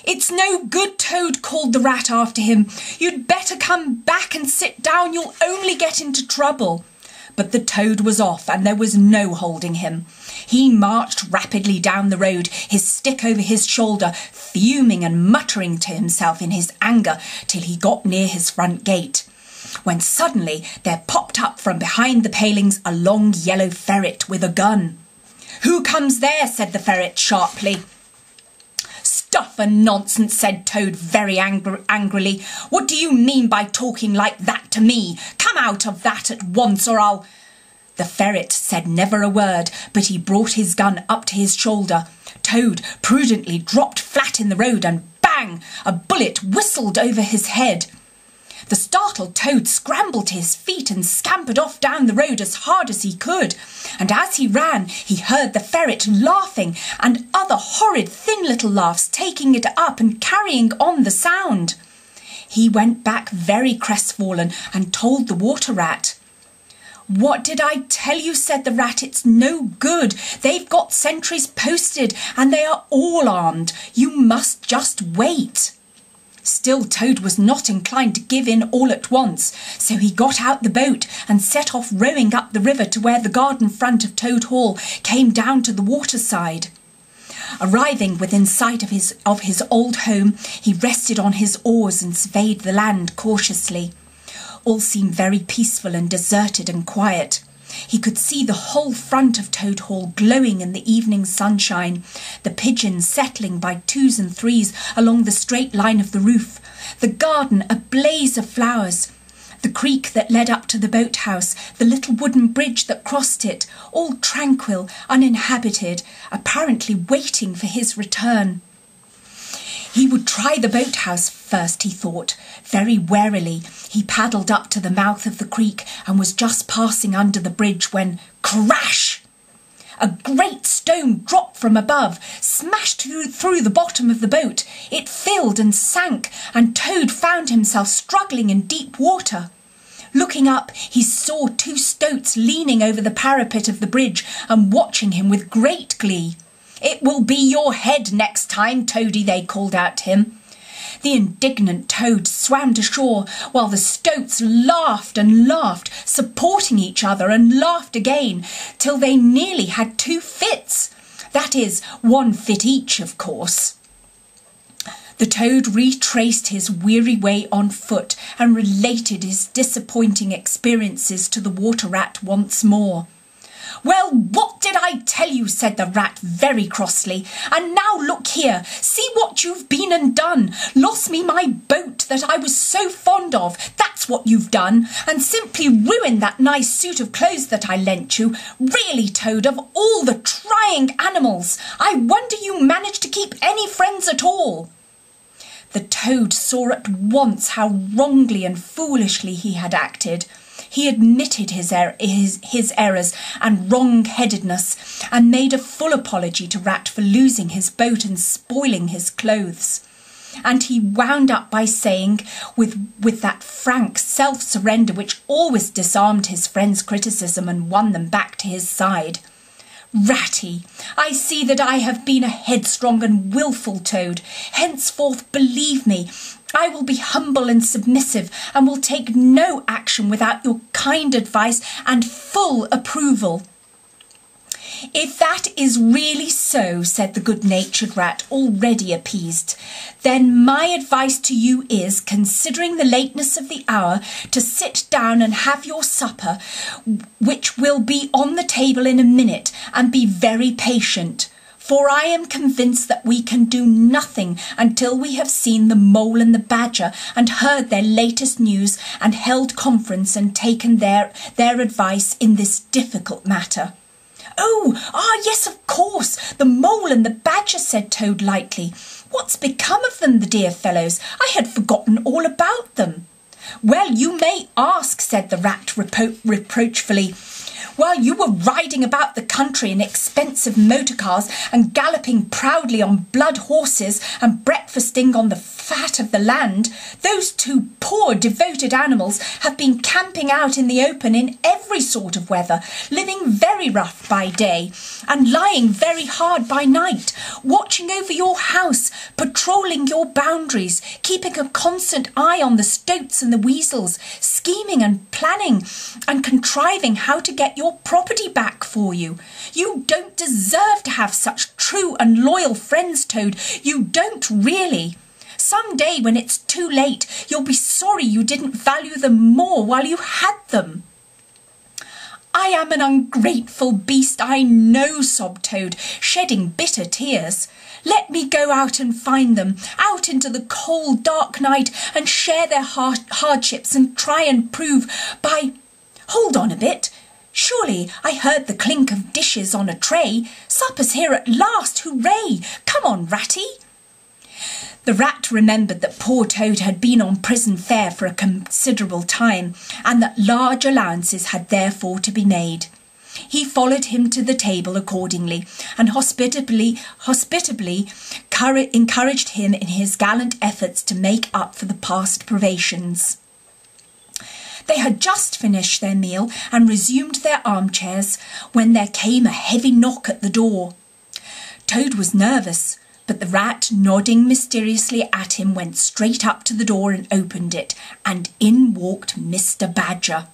"It's no good, Toad," called the Rat after him. "You'd better come back and sit down. You'll only get into trouble." But the Toad was off, and there was no holding him. He marched rapidly down the road, his stick over his shoulder, fuming and muttering to himself in his anger till he got near his front gate, when suddenly there popped up from behind the palings a long yellow ferret with a gun. "Who comes there?" said the ferret sharply. "Stuff and nonsense," said Toad very angrily. "What do you mean by talking like that to me? Come out of that at once, or I'll—" The ferret said never a word, but he brought his gun up to his shoulder. Toad prudently dropped flat in the road, and bang! A bullet whistled over his head. The startled Toad scrambled to his feet and scampered off down the road as hard as he could, and as he ran he heard the ferret laughing and other horrid thin little laughs taking it up and carrying on the sound. He went back very crestfallen and told the Water Rat. "What did I tell you?" said the Rat. "It's no good. They've got sentries posted and they are all armed. You must just wait." Still Toad was not inclined to give in all at once, so he got out the boat and set off rowing up the river to where the garden front of Toad Hall came down to the waterside. Arriving within sight of his old home, he rested on his oars and surveyed the land cautiously. All seemed very peaceful and deserted and quiet. He could see the whole front of Toad Hall glowing in the evening sunshine, the pigeons settling by twos and threes along the straight line of the roof, the garden a blaze of flowers, the creek that led up to the boathouse, the little wooden bridge that crossed it, all tranquil, uninhabited, apparently waiting for his return. He would try the boathouse first, he thought. Very warily he paddled up to the mouth of the creek and was just passing under the bridge when, crash! A great stone dropped from above, smashed through the bottom of the boat. It filled and sank, and Toad found himself struggling in deep water. Looking up, he saw two stoats leaning over the parapet of the bridge and watching him with great glee. "It will be your head next time, Toady," they called out to him. The indignant Toad swam to shore, while the stoats laughed and laughed, supporting each other, and laughed again, till they nearly had two fits. That is, one fit each, of course. The Toad retraced his weary way on foot and related his disappointing experiences to the Water Rat once more. "Well, what did I tell you?" said the Rat very crossly. "And now look here, see what you've been and done. Lost me my boat that I was so fond of, that's what you've done, and simply ruined that nice suit of clothes that I lent you. Really, Toad, of all the trying animals, I wonder you managed to keep any friends at all." The Toad saw at once how wrongly and foolishly he had acted. He admitted his errors and wrong-headedness, and made a full apology to Rat for losing his boat and spoiling his clothes. And he wound up by saying, with that frank self-surrender which always disarmed his friends' criticism and won them back to his side, "Ratty, I see that I have been a headstrong and wilful Toad. Henceforth, believe me, I will be humble and submissive, and will take no action without your kind advice and full approval." "If that is really so," said the good-natured Rat, already appeased, "then my advice to you is, considering the lateness of the hour, to sit down and have your supper, which will be on the table in a minute, and be very patient. For I am convinced that we can do nothing until we have seen the Mole and the Badger and heard their latest news and held conference and taken their advice in this difficult matter." Yes, of course, the Mole and the Badger," said Toad lightly. "What's become of them, the dear fellows? I had forgotten all about them." "Well, you may ask," said the Rat reproachfully. While you were riding about the country in expensive motor cars and galloping proudly on blood horses and breakfasting on the fat of the land, those two poor devoted animals have been camping out in the open in every sort of weather, living very rough by day and lying very hard by night, watching over your house, patrolling your boundaries, keeping a constant eye on the stoats and the weasels, scheming and planning and contriving how to get your property back for you. You don't deserve to have such true and loyal friends, Toad. You don't really. Some day when it's too late, you'll be sorry you didn't value them more while you had them. I am an ungrateful beast, I know, sobbed Toad, shedding bitter tears. Let me go out and find them, out into the cold, dark night, and share their hardships and try and prove by... Hold on a bit. Surely I heard the clink of dishes on a tray. Supper's here at last, hooray! Come on, Ratty. The rat remembered that poor Toad had been on prison fare for a considerable time, and that large allowances had therefore to be made. He followed him to the table accordingly, and hospitably encouraged him in his gallant efforts to make up for the past privations. They had just finished their meal and resumed their armchairs when there came a heavy knock at the door. Toad was nervous, but the rat, nodding mysteriously at him, went straight up to the door and opened it, and in walked Mr. Badger.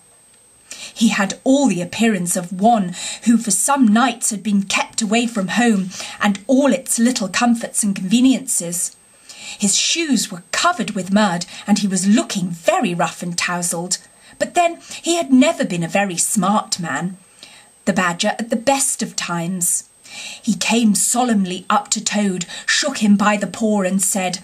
He had all the appearance of one who for some nights had been kept away from home and all its little comforts and conveniences. His shoes were covered with mud, and he was looking very rough and tousled. But then he had never been a very smart man, the Badger at the best of times. He came solemnly up to Toad, shook him by the paw and said,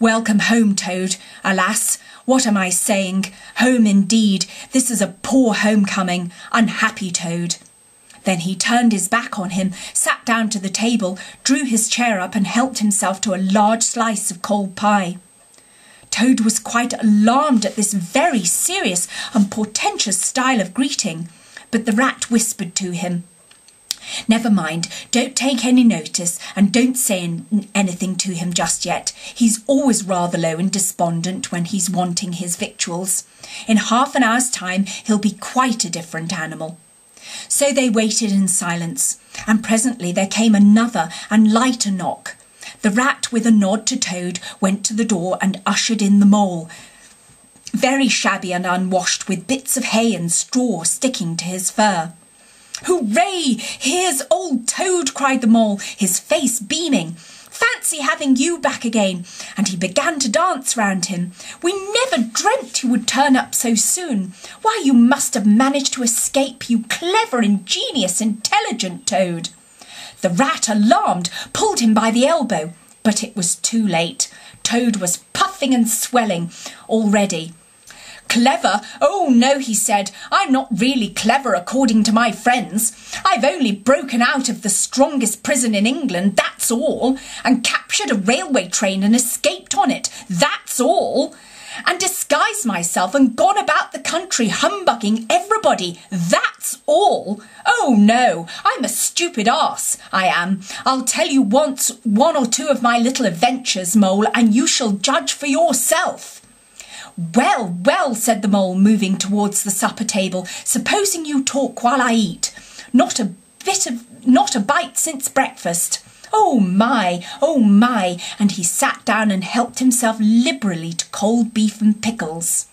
"Welcome home, Toad. Alas, what am I saying? Home indeed. This is a poor homecoming. Unhappy Toad." Then he turned his back on him, sat down to the table, drew his chair up and helped himself to a large slice of cold pie. Toad was quite alarmed at this very serious and portentous style of greeting, but the rat whispered to him, "Never mind, don't take any notice and don't say anything to him just yet. He's always rather low and despondent when he's wanting his victuals. In half an hour's time he'll be quite a different animal." So they waited in silence, and presently there came another and lighter knock. The rat, with a nod to Toad, went to the door and ushered in the mole, very shabby and unwashed, with bits of hay and straw sticking to his fur. "Hooray! Here's old Toad!" cried the mole, his face beaming. "Fancy having you back again!" And he began to dance round him. "We never dreamt you would turn up so soon. Why, you must have managed to escape, you clever, ingenious, intelligent Toad." The rat, alarmed, pulled him by the elbow, but it was too late. Toad was puffing and swelling already. "Clever? Oh no," he said. "I'm not really clever according to my friends. I've only broken out of the strongest prison in England, that's all, and captured a railway train and escaped on it, that's all, and disguised myself and gone about the country humbugging everybody, that's all. Oh no, I'm a stupid arse, I am. I'll tell you once one or two of my little adventures, Mole, and you shall judge for yourself." "Well, well," said the mole, moving towards the supper table, "supposing you talk while I eat. Not a bite since breakfast. Oh my, and he sat down and helped himself liberally to cold beef and pickles.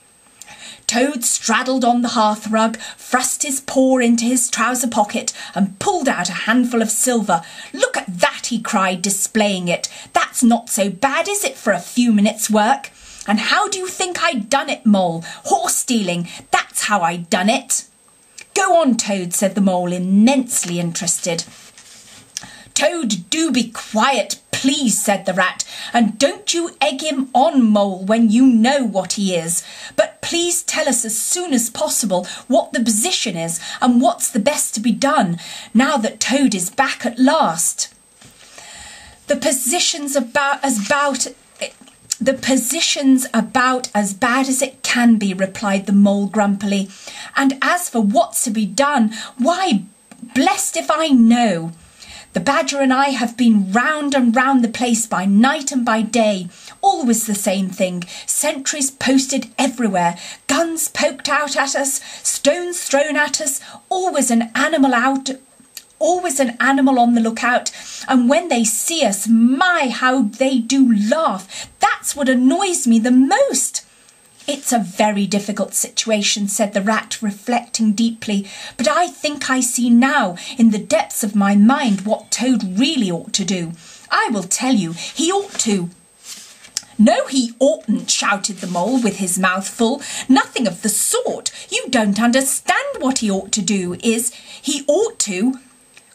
Toad straddled on the hearthrug, thrust his paw into his trouser pocket and pulled out a handful of silver. "Look at that," he cried, displaying it. "That's not so bad, is it, for a few minutes' work? And how do you think I'd done it, Mole? Horse stealing, that's how I'd done it." "Go on, Toad," said the mole, immensely interested. "Toad, do be quiet, please," said the rat, "and don't you egg him on, Mole, when you know what he is. But please tell us as soon as possible what the position is and what's the best to be done, now that Toad is back at last." "The position's about "The position's about as bad as it can be," replied the mole grumpily. "And as for what's to be done, why, blessed if I know. The badger and I have been round and round the place by night and by day. Always the same thing. Sentries posted everywhere, guns poked out at us, stones thrown at us, always an animal on the lookout. And when they see us, my, how they do laugh. That's what annoys me the most." "It's a very difficult situation," said the rat, reflecting deeply, "but I think I see now, in the depths of my mind, what Toad really ought to do. I will tell you, he ought to—" "No, he oughtn't," shouted the mole with his mouth full. "Nothing of the sort. You don't understand what he ought to do is. He ought to—"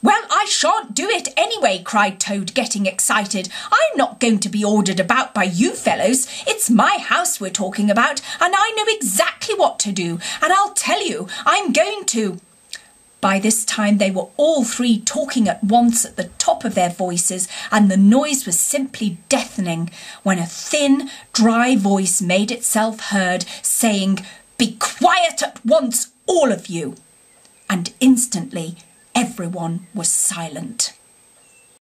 "Well, I shan't do it anyway," cried Toad, getting excited. "I'm not going to be ordered about by you fellows. It's my house we're talking about, and I know exactly what to do, and I'll tell you, I'm going to—" By this time they were all three talking at once at the top of their voices, and the noise was simply deafening, when a thin, dry voice made itself heard, saying, "Be quiet at once, all of you!" And instantly everyone was silent.